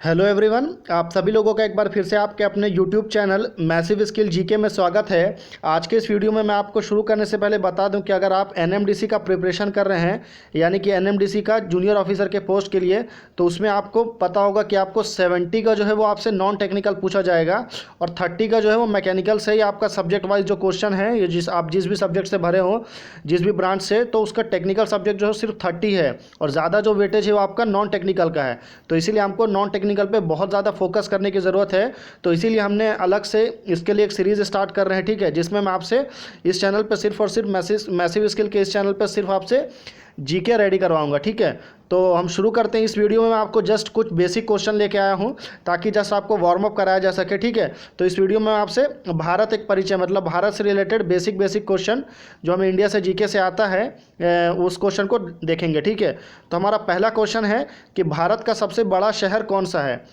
Hello everyone, आप सभी लोगों का एक बार फिर से आपके अपने YouTube channel massive skill GK में स्वागत है। आज के इस वीडियो में मैं आपको शुरू करने से पहले बता दूं कि अगर आप एनएमडीसी का प्रिपरेशन कर रहे हैं, यानी कि एनएमडीसी का जूनियर ऑफिसर के पोस्ट के लिए, तो उसमें आपको पता होगा कि आपको 70 का जो है वो आपसे नॉन टेक्निकल पूछा जाएगा और 30 का जो है वो मैकेनिकल से ही आपका सब्जेक्ट वाइज जो क्वेश्चन है, ये जिस भी सब्जेक्ट से भरे हो, जिस भी ब्रांच से, तो उसका टेक्निकल सब्जेक्ट जो है सिर्फ 30 है और ज़्यादा जो वेटेज है वो आपका नॉन टेक्निकल का है। तो इसीलिए हमको नॉन टेक्निकल पे बहुत ज़्यादा फोकस करने की ज़रूरत है। तो इसीलिए हमने अलग से इसके लिए एक सीरीज़ स्टार्ट कर रहे हैं, ठीक है, जिसमें मैं आपसे इस चैनल पे सिर्फ और सिर्फ मैसिव स्किल के इस चैनल पे सिर्फ आपसे जीके रेडी करवाऊंगा, ठीक है। तो हम शुरू करते हैं। इस वीडियो में मैं आपको जस्ट कुछ बेसिक क्वेश्चन लेके आया हूं ताकि जस्ट आपको वार्म अप कराया जा सके, ठीक है। तो इस वीडियो में आपसे भारत एक परिचय, मतलब भारत से रिलेटेड बेसिक क्वेश्चन जो हमें इंडिया से जीके से आता है, उस क्वेश्चन को देखेंगे, ठीक है। तो हमारा पहला क्वेश्चन है कि भारत का सबसे बड़ा शहर कौन सा है?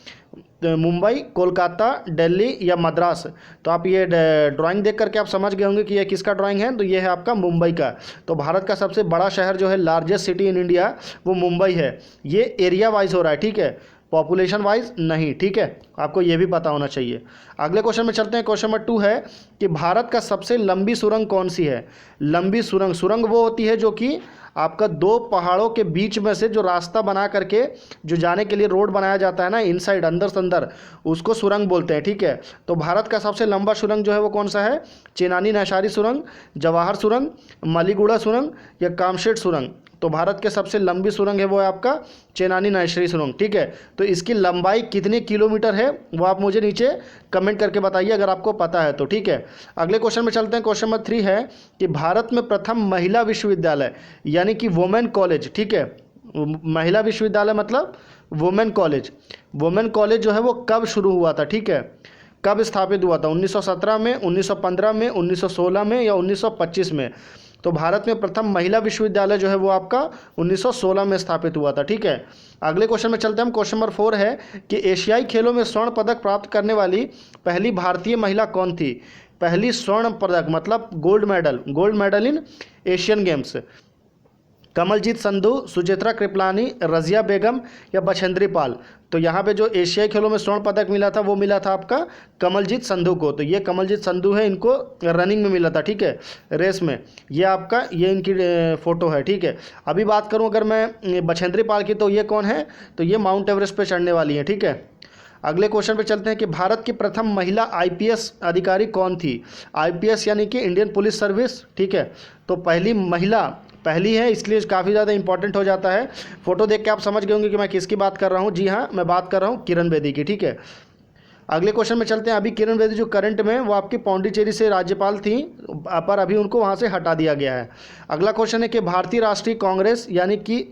मुंबई, कोलकाता, दिल्ली या मद्रास? तो आप ये ड्राइंग देख करके आप समझ गए होंगे कि ये किसका ड्राइंग है। तो ये है आपका मुंबई का। तो भारत का सबसे बड़ा शहर जो है, लार्जेस्ट सिटी इन इंडिया, वो मुंबई है। ये एरिया वाइज हो रहा है, ठीक है, पॉपुलेशन वाइज नहीं, ठीक है। आपको ये भी पता होना चाहिए। अगले क्वेश्चन में चलते हैं। क्वेश्चन नंबर 2 है कि भारत का सबसे लंबी सुरंग कौन सी है? लंबी सुरंग वो होती है जो कि आपका दो पहाड़ों के बीच में से जो रास्ता बना करके जो जाने के लिए रोड बनाया जाता है ना, इनसाइड, अंदर से अंदर, उसको सुरंग बोलते हैं, ठीक है। तो भारत का सबसे लंबा सुरंग जो है वो कौन सा है? चेनानी नैशारी सुरंग, जवाहर सुरंग, मलीगुड़ा सुरंग या कामशेट सुरंग? तो भारत के सबसे लंबी सुरंग है वो है आपका चेनानी नैशारी सुरंग, ठीक है। तो इसकी लंबाई कितने किलोमीटर है वो आप मुझे नीचे कमेंट करके बताइए अगर आपको पता है तो, ठीक है। अगले क्वेश्चन में चलते हैं। क्वेश्चन नंबर 3 है कि भारत में प्रथम महिला विश्वविद्यालय, यानी कि वुमेन कॉलेज, ठीक है, महिला विश्वविद्यालय मतलब वुमेन कॉलेज, वुमेन कॉलेज जो है वो कब शुरू हुआ था, ठीक है, कब स्थापित हुआ था? 1917 में, 1915 में, 1916 में या 1925 में? तो भारत में प्रथम महिला विश्वविद्यालय जो है वो आपका 1916 में स्थापित हुआ था, ठीक है। अगले क्वेश्चन में चलते हैं हम। क्वेश्चन नंबर 4 है कि एशियाई खेलों में स्वर्ण पदक प्राप्त करने वाली पहली भारतीय महिला कौन थी? पहली स्वर्ण पदक मतलब gold medal in Asian Games. Kamaljeet Sandhu, Suchitra Kripalani, Razia Begum या बछेंद्री पाल? तो यहाँ पे जो एशियाई खेलों में स्वर्ण पदक मिला था वो मिला था आपका कमलजीत संधू को। तो ये कमलजीत संधू है, इनको रनिंग में मिला था, ठीक है, रेस में। ये आपका ये इनकी फ़ोटो है, ठीक है। अभी बात करूँ अगर मैं बछेंद्री पाल की, तो ये कौन है? तो ये माउंट एवरेस्ट पे चढ़ने वाली है, ठीक है। अगले क्वेश्चन पे चलते हैं कि भारत की प्रथम महिला आईपीएस अधिकारी कौन थी? आईपीएस यानी कि इंडियन पुलिस सर्विस, ठीक है। तो पहली है, इसलिए काफ़ी ज़्यादा इंपॉर्टेंट हो जाता है। फोटो देख के आप समझ गए होंगे कि मैं किसकी बात कर रहा हूँ। जी हाँ, मैं बात कर रहा हूँ किरण बेदी की, ठीक है। अगले क्वेश्चन में चलते हैं। अभी किरण बेदी जो करंट में वो आपकी पौंडीचेरी से राज्यपाल थी, पर अभी उनको वहाँ से हटा दिया गया है। अगला क्वेश्चन है कि भारतीय राष्ट्रीय कांग्रेस यानी कि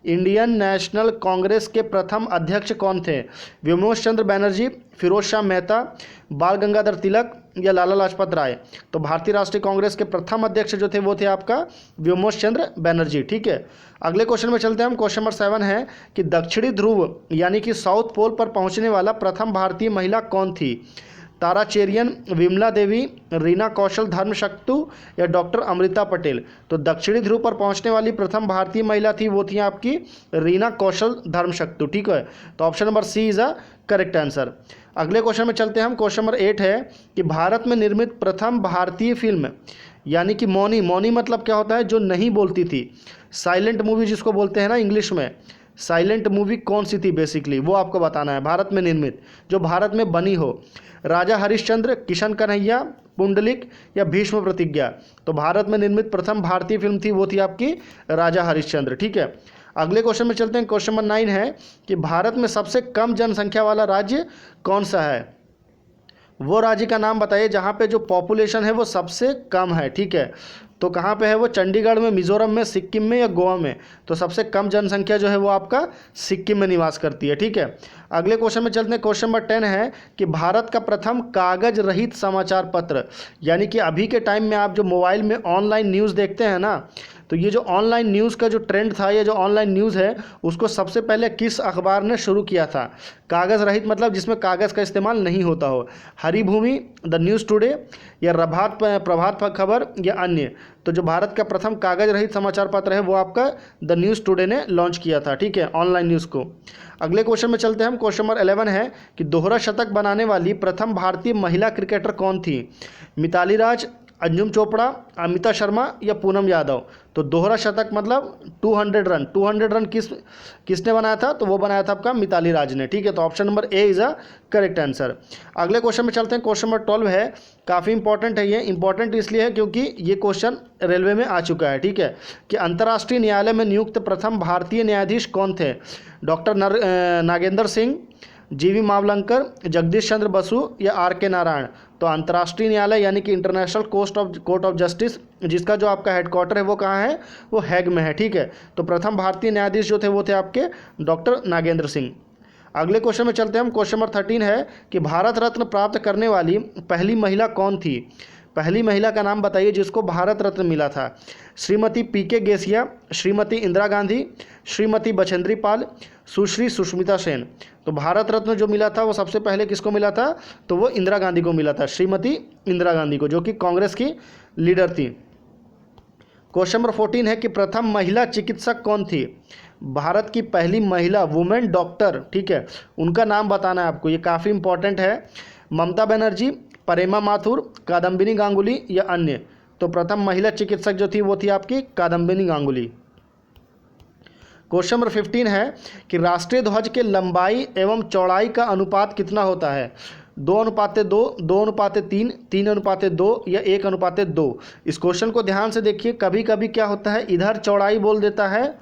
इंडियन नेशनल कांग्रेस के प्रथम अध्यक्ष कौन थे? विमोश चंद्र बनर्जी, फिरोज शाह मेहता, बाल गंगाधर तिलक या लाला लाजपत राय? तो भारतीय राष्ट्रीय कांग्रेस के प्रथम अध्यक्ष जो थे वो थे आपका विमोश चंद्र बनर्जी, ठीक है। अगले क्वेश्चन में चलते हैं हम। क्वेश्चन नंबर 7 है कि दक्षिणी ध्रुव यानी कि साउथ पोल पर पहुंचने वाला प्रथम भारतीय महिला कौन थी? तारा चेरियन, विमला देवी, रीना कौशल धर्मशक्तु या डॉक्टर अमृता पटेल? तो दक्षिणी ध्रुव पर पहुंचने वाली प्रथम भारतीय महिला थी वो थी आपकी रीना कौशल धर्मशक्तु, ठीक है। तो option number C is a correct answer. अगले क्वेश्चन में चलते हैं हम। क्वेश्चन नंबर 8 है कि भारत में निर्मित प्रथम भारतीय फिल्म, यानी कि मौनी मतलब क्या होता है? जो नहीं बोलती थी, साइलेंट मूवी जिसको बोलते हैं ना इंग्लिश में, साइलेंट मूवी कौन सी थी बेसिकली, वो आपको बताना है। भारत में निर्मित, जो भारत में बनी हो। राजा हरिश्चंद्र, किशन कन्हैया, पुंडलिक या भीष्म प्रतिज्ञा? तो भारत में निर्मित प्रथम भारतीय फिल्म थी वो थी आपकी राजा हरिश्चंद्र, ठीक है। अगले क्वेश्चन में चलते हैं। क्वेश्चन नंबर 9 है कि भारत में सबसे कम जनसंख्या वाला राज्य कौन सा है? वो राज्य का नाम बताइए जहाँ पे जो पॉपुलेशन है वो सबसे कम है, ठीक है। तो कहाँ पे है वो? चंडीगढ़ में, मिजोरम में, सिक्किम में या गोवा में? तो सबसे कम जनसंख्या जो है वो आपका सिक्किम में निवास करती है, ठीक है। अगले क्वेश्चन में चलते हैं। क्वेश्चन नंबर 10 है कि भारत का प्रथम कागज रहित समाचार पत्र, यानी कि अभी के टाइम में आप जो मोबाइल में ऑनलाइन न्यूज़ देखते हैं ना, तो ये जो ऑनलाइन न्यूज़ का जो ट्रेंड था, ये जो ऑनलाइन न्यूज़ है, उसको सबसे पहले किस अखबार ने शुरू किया था? कागज़ रहित मतलब जिसमें कागज़ का इस्तेमाल नहीं होता हो, हरिभूमि, द न्यूज़ टुडे, या प्रभात खबर, या अन्य। तो जो भारत का प्रथम कागज़ रहित समाचार पत्र है वो आपका द न्यूज़ टुडे ने लॉन्च किया था, ठीक है, ऑनलाइन न्यूज़ को। अगले क्वेश्चन में चलते हैं हम। क्वेश्चन नंबर 11 है कि दोहरा शतक बनाने वाली प्रथम भारतीय महिला क्रिकेटर कौन थी? मिताली राज, अंजुम चोपड़ा, अमिता शर्मा, या पूनम यादव। तो दोहरा शतक मतलब 200 रन किसने बनाया था? तो वो बनाया था आपका मिताली राज ने, ठीक है। तो option number A is a correct answer. अगले क्वेश्चन में चलते हैं। क्वेश्चन नंबर 12 है, काफ़ी इंपॉर्टेंट है ये। इंपॉर्टेंट इसलिए है क्योंकि ये क्वेश्चन रेलवे में आ चुका है, ठीक है, कि अंतर्राष्ट्रीय न्यायालय में नियुक्त प्रथम भारतीय न्यायाधीश कौन थे? डॉक्टर नागेंद्र सिंह, जीवी मावलंकर, जगदीश चंद्र बसु, या आर के नारायण। तो अंतर्राष्ट्रीय न्यायालय यानी कि इंटरनेशनल कोर्ट ऑफ जस्टिस, जिसका जो आपका हेडक्वार्टर है वो कहाँ है? वो हैग में है, ठीक है। तो प्रथम भारतीय न्यायाधीश जो थे वो थे आपके डॉक्टर नागेंद्र सिंह। अगले क्वेश्चन में चलते हैं हम। क्वेश्चन नंबर 13 है कि भारत रत्न प्राप्त करने वाली पहली महिला कौन थी? पहली महिला का नाम बताइए जिसको भारत रत्न मिला था। श्रीमती पीके गेसिया, श्रीमती इंदिरा गांधी, श्रीमती बछेंद्री पाल, सुश्री सुष्मिता सेन। तो भारत रत्न जो मिला था वो सबसे पहले किसको मिला था? तो वो इंदिरा गांधी को मिला था, श्रीमती इंदिरा गांधी को, जो कि कांग्रेस की लीडर थी। क्वेश्चन नंबर 14 है कि प्रथम महिला चिकित्सक कौन थी? भारत की पहली महिला वुमेन डॉक्टर, ठीक है, उनका नाम बताना है आपको, ये काफ़ी इंपॉर्टेंट है। ममता बनर्जी, प्रेमा माथुर, कादम्बिनी गांगुली, या अन्य। तो प्रथम महिला चिकित्सक जो थी वो थी आपकी कादम्बिनी गांगुली। क्वेश्चन नंबर 15 है कि राष्ट्रीय ध्वज के लंबाई एवं चौड़ाई का अनुपात कितना होता है? 2:2, 2:3, 3:2, या 1:2। इस क्वेश्चन को ध्यान से देखिए। कभी कभी क्या होता है, इधर चौड़ाई बोल देता है,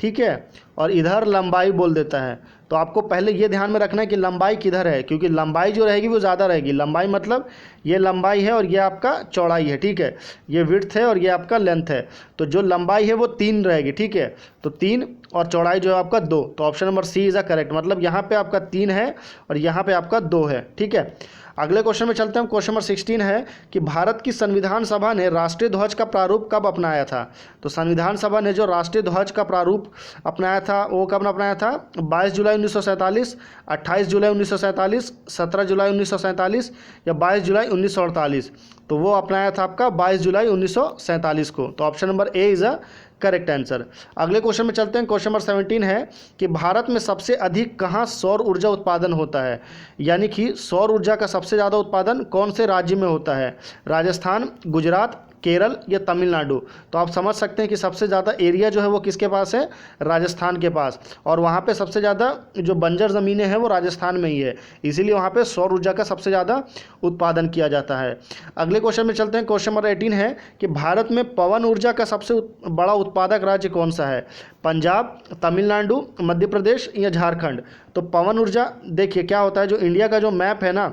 ठीक है, और इधर लंबाई बोल देता है। तो आपको पहले ये ध्यान में रखना है कि लंबाई किधर है, क्योंकि लंबाई जो रहेगी वो ज़्यादा रहेगी। लंबाई मतलब ये लंबाई है और ये आपका चौड़ाई है, ठीक है, ये विड्थ है और ये आपका लेंथ है। तो जो लंबाई है वो 3 रहेगी, ठीक है, तो 3, और चौड़ाई जो है आपका 2। तो option number C is a correct, मतलब यहाँ पे आपका 3 है और यहाँ पे आपका 2 है, ठीक है। अगले क्वेश्चन में चलते हैं। क्वेश्चन नंबर 16 है कि भारत की संविधान सभा ने राष्ट्रीय ध्वज का प्रारूप कब अपनाया था? तो संविधान सभा ने जो राष्ट्रीय ध्वज का प्रारूप अपनाया था वो कब अपनाया था? 22 जुलाई 1947, 28 जुलाई 1947, 17 जुलाई 1947, या 22 जुलाई 1948। तो वो अपनाया था आपका 22 जुलाई 1947 को। तो option number A is a correct answer. अगले क्वेश्चन में चलते हैं। क्वेश्चन नंबर 17 है कि भारत में सबसे अधिक कहाँ सौर ऊर्जा उत्पादन होता है? यानी कि सौर ऊर्जा का सबसे ज़्यादा उत्पादन कौन से राज्य में होता है? राजस्थान, गुजरात, केरल, या तमिलनाडु। तो आप समझ सकते हैं कि सबसे ज़्यादा एरिया जो है वो किसके पास है? राजस्थान के पास, और वहाँ पे सबसे ज़्यादा जो बंजर ज़मीनें हैं वो राजस्थान में ही है, इसीलिए वहाँ पे सौर ऊर्जा का सबसे ज़्यादा उत्पादन किया जाता है। अगले क्वेश्चन में चलते हैं। क्वेश्चन नंबर 18 है कि भारत में पवन ऊर्जा का सबसे बड़ा उत्पादक राज्य कौन सा है? पंजाब, तमिलनाडु, मध्य प्रदेश, या झारखंड। तो पवन ऊर्जा देखिए क्या होता है, जो इंडिया का जो मैप है ना,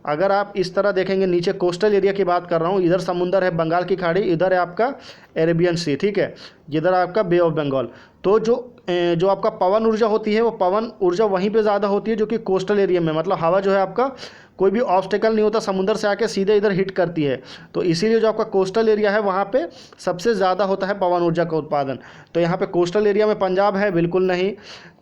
अगर आप इस तरह देखेंगे, नीचे कोस्टल एरिया की बात कर रहा हूँ, इधर समुंदर है बंगाल की खाड़ी, इधर है आपका अरेबियन सी, ठीक है, इधर आपका बे ऑफ बंगाल। तो जो आपका पवन ऊर्जा होती है वो पवन ऊर्जा वहीं पे ज़्यादा होती है जो कि कोस्टल एरिया में, मतलब हवा जो है आपका कोई भी ऑब्स्टेकल नहीं होता, समुंदर से आके सीधे इधर हिट करती है। तो इसीलिए जो आपका कोस्टल एरिया है वहाँ पे सबसे ज़्यादा होता है पवन ऊर्जा का उत्पादन। तो यहाँ पे कोस्टल एरिया में पंजाब है बिल्कुल नहीं,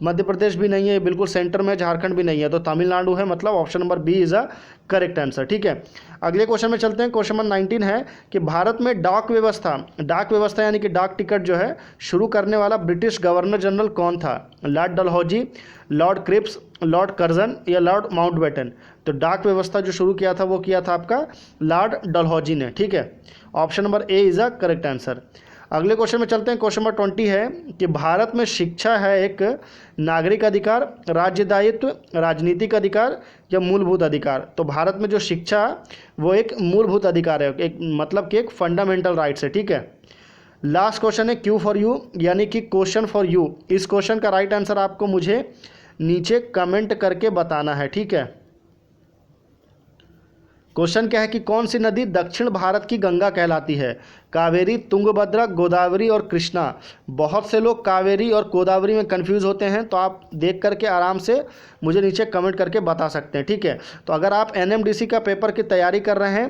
मध्य प्रदेश भी नहीं है, बिल्कुल सेंटर में झारखंड भी नहीं है, तो तमिलनाडु है, मतलब option number B is a correct answer, ठीक है। अगले क्वेश्चन में चलते हैं। क्वेश्चन नंबर 19 है कि भारत में डाक व्यवस्था यानी कि डाक टिकट जो है शुरू करने वाला ब्रिटिश गवर्नर जनरल कौन था? Lord Dalhousie, lord Cripps, lord Curzon, या लॉर्ड माउंटबेटन। तो डाक व्यवस्था जो शुरू किया था वो किया था आपका लॉर्ड डलहौजी ने, ठीक है, option number A is a correct answer. अगले क्वेश्चन में चलते हैं। क्वेश्चन नंबर 20 है कि भारत में शिक्षा है एक नागरिक अधिकार, राज्य दायित्व, राजनीतिक अधिकार, या मूलभूत अधिकार। तो भारत में जो शिक्षा वो एक मूलभूत अधिकार है, एक मतलब कि एक फंडामेंटल राइट्स है, ठीक है। लास्ट क्वेश्चन है क्यू फॉर यू, यानी कि क्वेश्चन फॉर यू। इस क्वेश्चन का राइट आंसर आपको मुझे नीचे कमेंट करके बताना है, ठीक है। क्वेश्चन क्या है कि कौन सी नदी दक्षिण भारत की गंगा कहलाती है? कावेरी, तुंगभद्रा, गोदावरी, और कृष्णा। बहुत से लोग कावेरी और गोदावरी में कंफ्यूज होते हैं, तो आप देख करके आराम से मुझे नीचे कमेंट करके बता सकते हैं, ठीक है। तो अगर आप एनएमडीसी का पेपर की तैयारी कर रहे हैं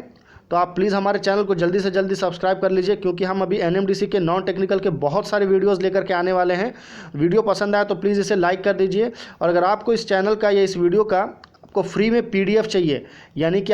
तो आप प्लीज़ हमारे चैनल को जल्दी से जल्दी सब्सक्राइब कर लीजिए, क्योंकि हम अभी NMDC के नॉन टेक्निकल के बहुत सारे वीडियोज़ लेकर के आने वाले हैं। वीडियो पसंद आया तो प्लीज़ इसे लाइक कर दीजिए, और अगर आपको इस चैनल का या इस वीडियो का आपको फ्री में PDF चाहिए, यानी कि